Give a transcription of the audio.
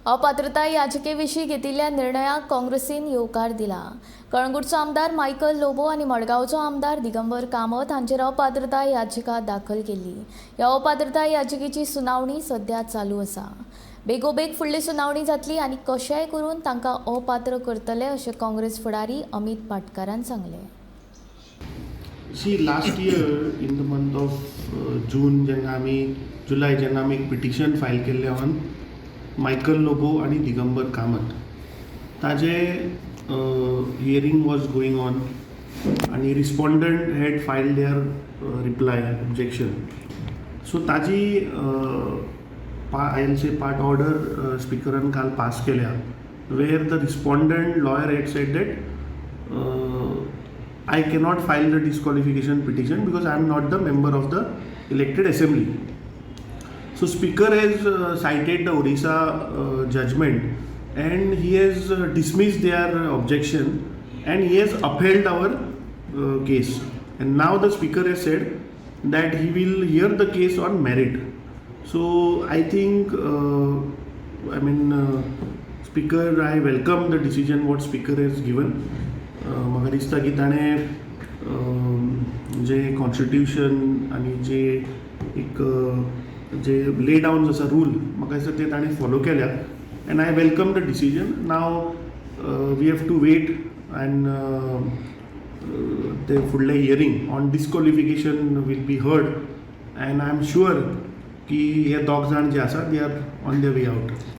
अपात्रता याचिकेविशीं घेतिल्ल्या निर्णयाक काँग्रेसीन येवकार दिला। कळंगूटचो आमदार मायकल लोबो आनी मडगांवचो आमदार दिगंबर कामत हांचेर अपात्रता याचिका दाखल केल्ली। ह्या अपात्रता याचिकेची सुनावणी सध्या चालू आसा। बेगोबेग फुडली सुनावणी जातली आनी कशेय करून तांकां अपात्र करतले अशें काँग्रेस फुडारी अमित पाटकारान सांगलें। See, last year in the month of June, July, जेन्ना आमी एक पिटिशन फायल केल्लें ऑन मायकल लोबो आनी दिगंबर कामत, ताजे हियरींग वॉज गोईंग ऑन आनी respondent had filed their reply objection. So ताजी आय से पार्ट ऑर्डर स्पिकरान काल पास केल्या, where the respondent lawyer had said that I cannot file the disqualification petition because I am not the member of the elected assembly. So speaker has cited the Odisha judgment and he has dismissed their objection and he has upheld our case. And now the speaker has said that he will hear the case on merit. So I think, speaker, I welcome the decision what speaker has given. म्हाका दिसता की ताणें जे constitution आनी जे एक जे ले डावन आसा रूल, म्हाका दिसता ते ताणें फॉलो केल्या and I welcome the decision. Now we have to wait and ते फुडलें hearing on disqualification will be heard and I am sure की हे दोग जाण जे आसा they are on the way out.